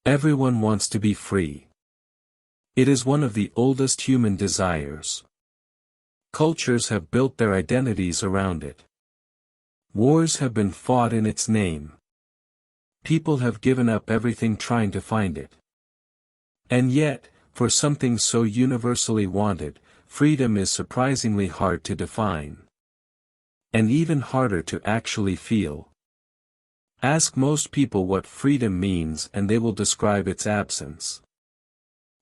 Everyone wants to be free. It is one of the oldest human desires. Cultures have built their identities around it. Wars have been fought in its name. People have given up everything trying to find it. And yet, for something so universally wanted, freedom is surprisingly hard to define. And even harder to actually feel. Ask most people what freedom means and they will describe its absence.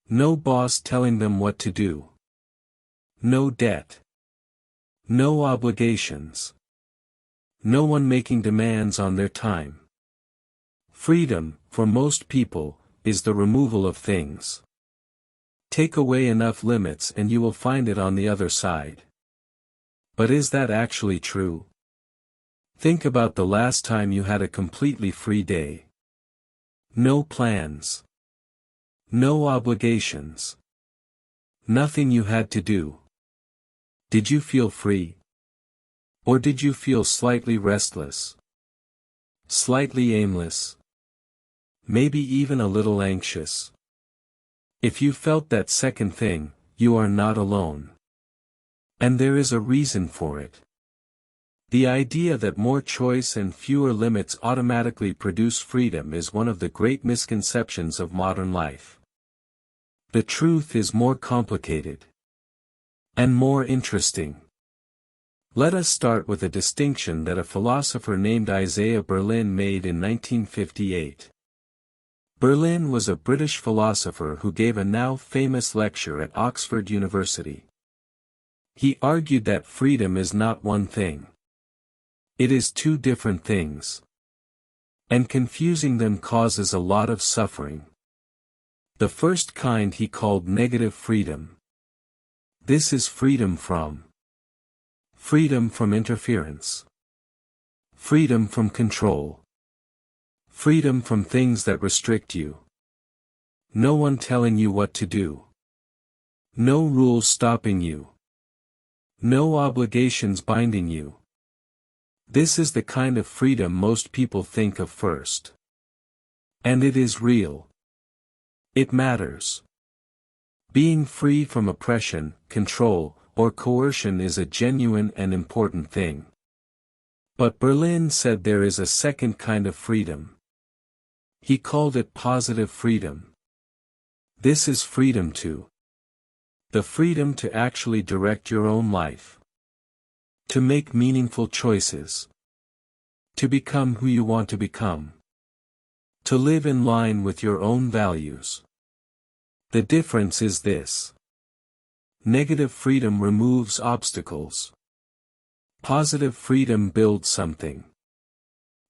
No boss telling them what to do. No debt. No obligations. No one making demands on their time. Freedom, for most people, is the removal of things. Take away enough limits and you will find it on the other side. But is that actually true? Think about the last time you had a completely free day. No plans. No obligations. Nothing you had to do. Did you feel free? Or did you feel slightly restless? Slightly aimless? Maybe even a little anxious? If you felt that second thing, you are not alone. And there is a reason for it. The idea that more choice and fewer limits automatically produce freedom is one of the great misconceptions of modern life. The truth is more complicated. And more interesting. Let us start with a distinction that a philosopher named Isaiah Berlin made in 1958. Berlin was a British philosopher who gave a now famous lecture at Oxford University. He argued that freedom is not one thing. It is two different things. And confusing them causes a lot of suffering. The first kind he called negative freedom. This is freedom from interference. Freedom from control. Freedom from things that restrict you. No one telling you what to do. No rules stopping you. No obligations binding you. This is the kind of freedom most people think of first. And it is real. It matters. Being free from oppression, control, or coercion is a genuine and important thing. But Berlin said there is a second kind of freedom. He called it positive freedom. This is freedom to. The freedom to actually direct your own life. To make meaningful choices. To become who you want to become. To live in line with your own values. The difference is this. Negative freedom removes obstacles. Positive freedom builds something.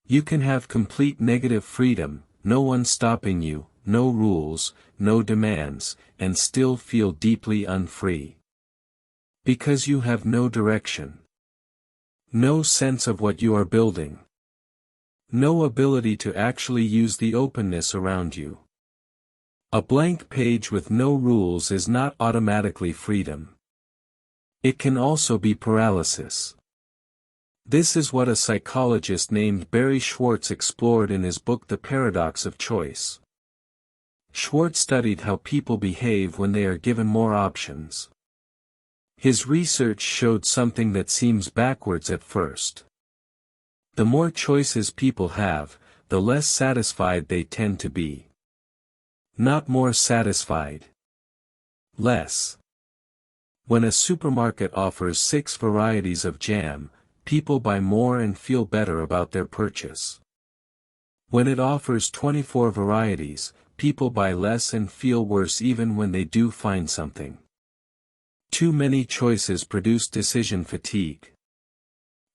You can have complete negative freedom, no one stopping you, no rules, no demands, and still feel deeply unfree. Because you have no direction. No sense of what you are building. No ability to actually use the openness around you. A blank page with no rules is not automatically freedom. It can also be paralysis. This is what a psychologist named Barry Schwartz explored in his book The Paradox of Choice. Schwartz studied how people behave when they are given more options. His research showed something that seems backwards at first. The more choices people have, the less satisfied they tend to be. Not more satisfied. Less. When a supermarket offers 6 varieties of jam, people buy more and feel better about their purchase. When it offers 24 varieties, people buy less and feel worse even when they do find something. Too many choices produce decision fatigue.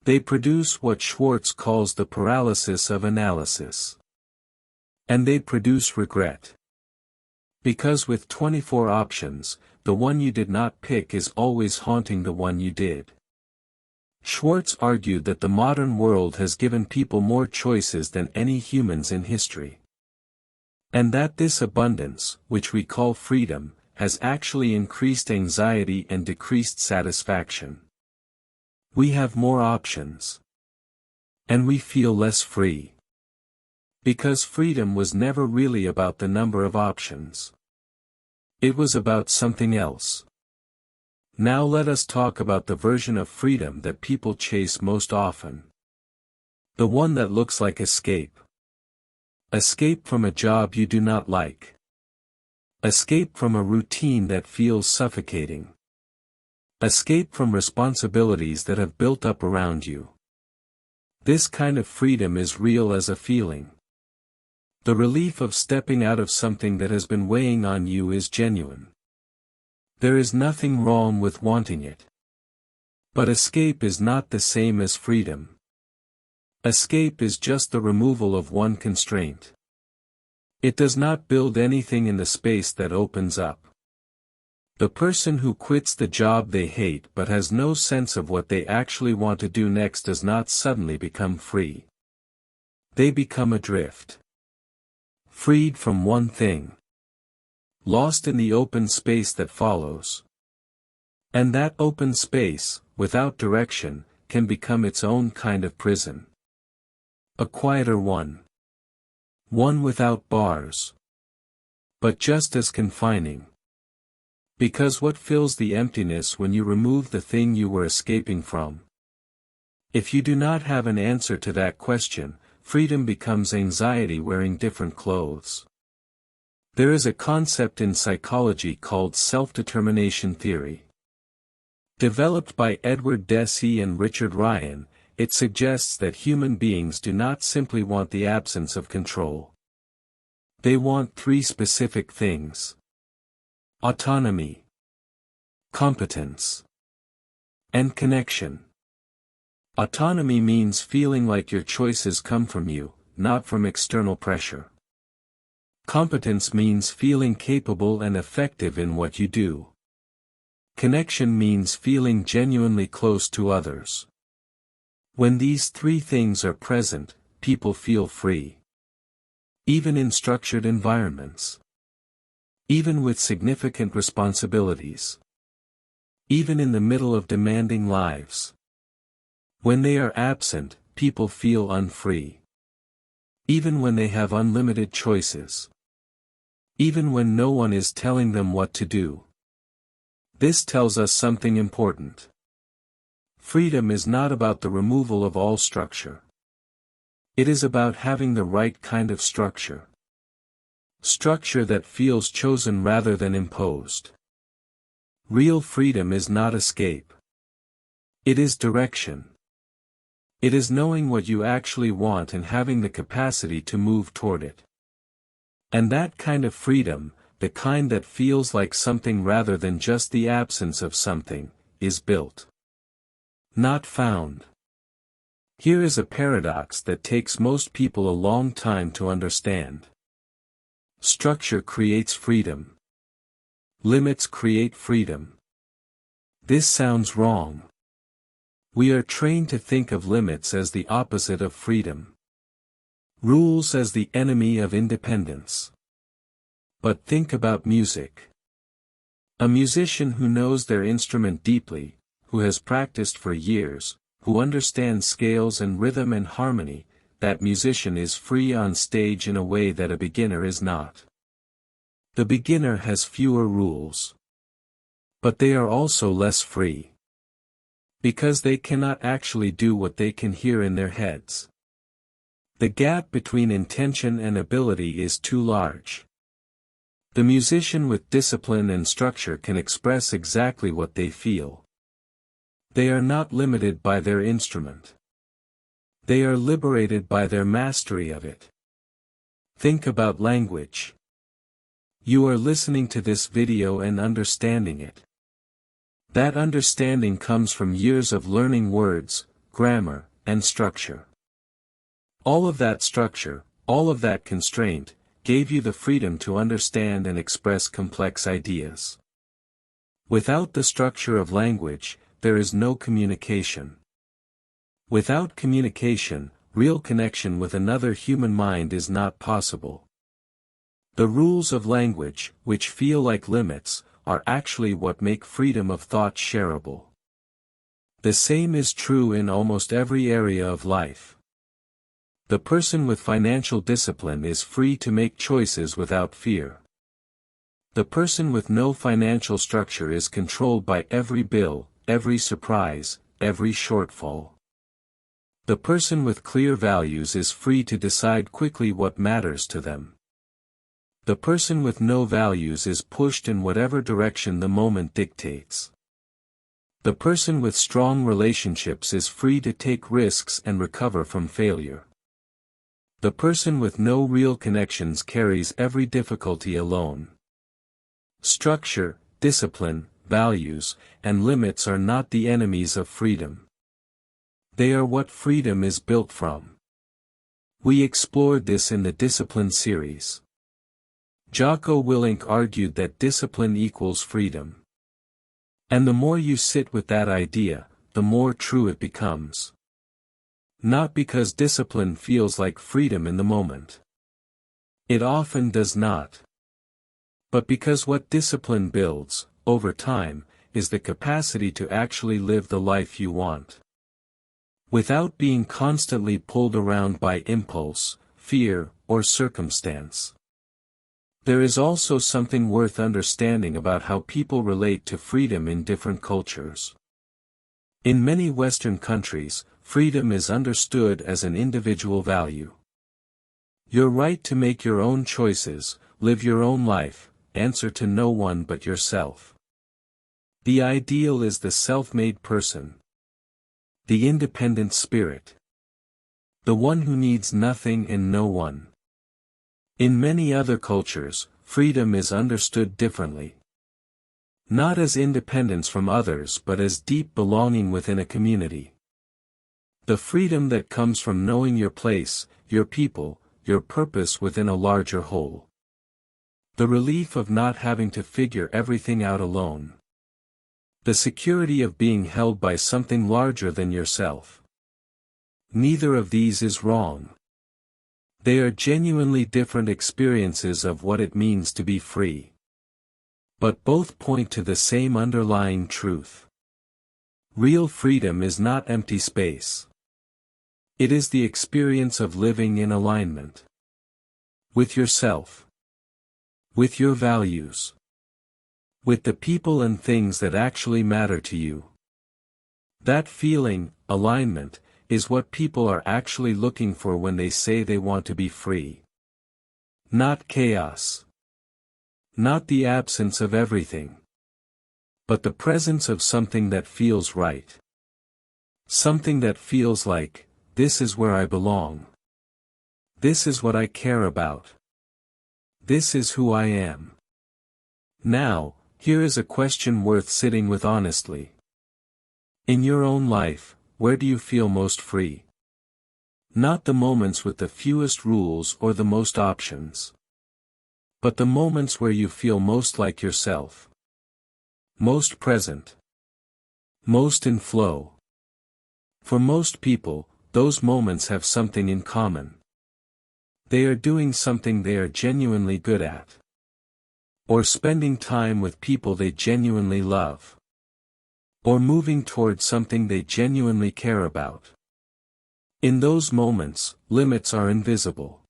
They produce what Schwartz calls the paralysis of analysis. And they produce regret. Because with 24 options, the one you did not pick is always haunting the one you did. Schwartz argued that the modern world has given people more choices than any humans in history. And that this abundance, which we call freedom, has actually increased anxiety and decreased satisfaction. We have more options. And we feel less free. Because freedom was never really about the number of options. It was about something else. Now let us talk about the version of freedom that people chase most often. The one that looks like escape. Escape from a job you do not like. Escape from a routine that feels suffocating. Escape from responsibilities that have built up around you. This kind of freedom is real as a feeling. The relief of stepping out of something that has been weighing on you is genuine. There is nothing wrong with wanting it. But escape is not the same as freedom. Escape is just the removal of one constraint. It does not build anything in the space that opens up. The person who quits the job they hate but has no sense of what they actually want to do next does not suddenly become free. They become adrift. Freed from one thing. Lost in the open space that follows. And that open space, without direction, can become its own kind of prison. A quieter one. One without bars. But just as confining. Because what fills the emptiness when you remove the thing you were escaping from? If you do not have an answer to that question, freedom becomes anxiety wearing different clothes. There is a concept in psychology called self-determination theory. Developed by Edward Deci and Richard Ryan, it suggests that human beings do not simply want the absence of control. They want three specific things. Autonomy, competence, and connection. Autonomy means feeling like your choices come from you, not from external pressure. Competence means feeling capable and effective in what you do. Connection means feeling genuinely close to others. When these three things are present, people feel free. Even in structured environments. Even with significant responsibilities. Even in the middle of demanding lives. When they are absent, people feel unfree. Even when they have unlimited choices. Even when no one is telling them what to do. This tells us something important. Freedom is not about the removal of all structure. It is about having the right kind of structure. Structure that feels chosen rather than imposed. Real freedom is not escape. It is direction. It is knowing what you actually want and having the capacity to move toward it. And that kind of freedom, the kind that feels like something rather than just the absence of something, is built. Not found. Here is a paradox that takes most people a long time to understand. Structure creates freedom. Limits create freedom. This sounds wrong. We are trained to think of limits as the opposite of freedom. Rules as the enemy of independence. But think about music. A musician who knows their instrument deeply, who has practiced for years, who understands scales and rhythm and harmony, that musician is free on stage in a way that a beginner is not. The beginner has fewer rules. But they are also less free. Because they cannot actually do what they can hear in their heads. The gap between intention and ability is too large. The musician with discipline and structure can express exactly what they feel. They are not limited by their instrument. They are liberated by their mastery of it. Think about language. You are listening to this video and understanding it. That understanding comes from years of learning words, grammar, and structure. All of that structure, all of that constraint, gave you the freedom to understand and express complex ideas. Without the structure of language, there is no communication. Without communication, real connection with another human mind is not possible. The rules of language, which feel like limits, are actually what make freedom of thought shareable. The same is true in almost every area of life. The person with financial discipline is free to make choices without fear. The person with no financial structure is controlled by every bill, every surprise, every shortfall. The person with clear values is free to decide quickly what matters to them. The person with no values is pushed in whatever direction the moment dictates. The person with strong relationships is free to take risks and recover from failure. The person with no real connections carries every difficulty alone. Structure, discipline, values, and limits are not the enemies of freedom. They are what freedom is built from. We explored this in the Discipline series. Jocko Willink argued that discipline equals freedom. And the more you sit with that idea, the more true it becomes. Not because discipline feels like freedom in the moment. It often does not. But because what discipline builds, over time, is the capacity to actually live the life you want. Without being constantly pulled around by impulse, fear, or circumstance. There is also something worth understanding about how people relate to freedom in different cultures. In many Western countries, freedom is understood as an individual value. Your right to make your own choices, live your own life, answer to no one but yourself. The ideal is the self-made person. The independent spirit. The one who needs nothing and no one. In many other cultures, freedom is understood differently. Not as independence from others but as deep belonging within a community. The freedom that comes from knowing your place, your people, your purpose within a larger whole. The relief of not having to figure everything out alone. The security of being held by something larger than yourself. Neither of these is wrong. They are genuinely different experiences of what it means to be free. But both point to the same underlying truth. Real freedom is not empty space. It is the experience of living in alignment. With yourself. With your values. With the people and things that actually matter to you. That feeling, alignment, is what people are actually looking for when they say they want to be free. Not chaos. Not the absence of everything. But the presence of something that feels right. Something that feels like, this is where I belong. This is what I care about. This is who I am. Now, here is a question worth sitting with honestly. In your own life, where do you feel most free? Not the moments with the fewest rules or the most options. But the moments where you feel most like yourself. Most present. Most in flow. For most people, those moments have something in common. They are doing something they are genuinely good at. Or spending time with people they genuinely love. Or moving towards something they genuinely care about. In those moments, limits are invisible.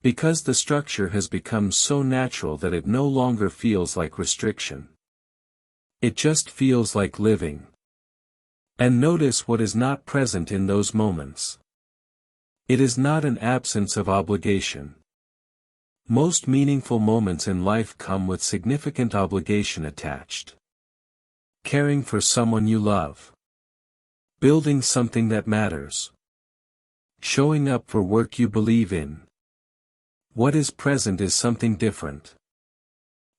Because the structure has become so natural that it no longer feels like restriction. It just feels like living. And notice what is not present in those moments. It is not an absence of obligation. Most meaningful moments in life come with significant obligation attached. Caring for someone you love. Building something that matters. Showing up for work you believe in. What is present is something different.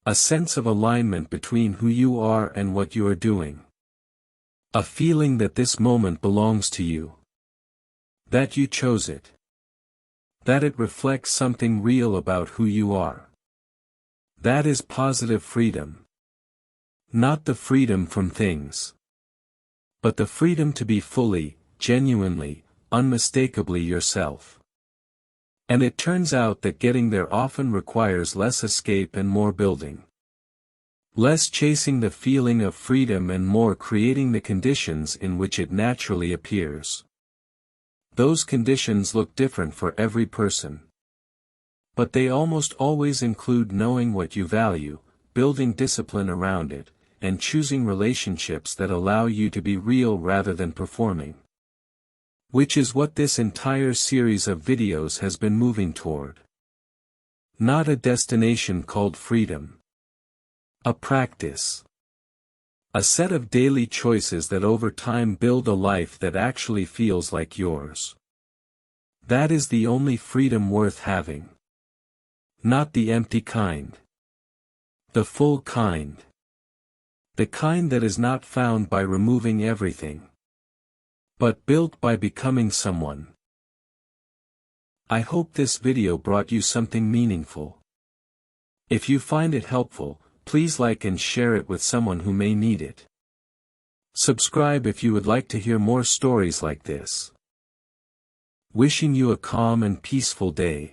A sense of alignment between who you are and what you are doing. A feeling that this moment belongs to you. That you chose it. That it reflects something real about who you are. That is positive freedom. Not the freedom from things. But the freedom to be fully, genuinely, unmistakably yourself. And it turns out that getting there often requires less escape and more building. Less chasing the feeling of freedom and more creating the conditions in which it naturally appears. Those conditions look different for every person. But they almost always include knowing what you value, building discipline around it, and choosing relationships that allow you to be real rather than performing. Which is what this entire series of videos has been moving toward. Not a destination called freedom. A practice. A set of daily choices that over time build a life that actually feels like yours. That is the only freedom worth having. Not the empty kind. The full kind. The kind that is not found by removing everything, but built by becoming someone. I hope this video brought you something meaningful. If you find it helpful, please like and share it with someone who may need it. Subscribe if you would like to hear more stories like this. Wishing you a calm and peaceful day.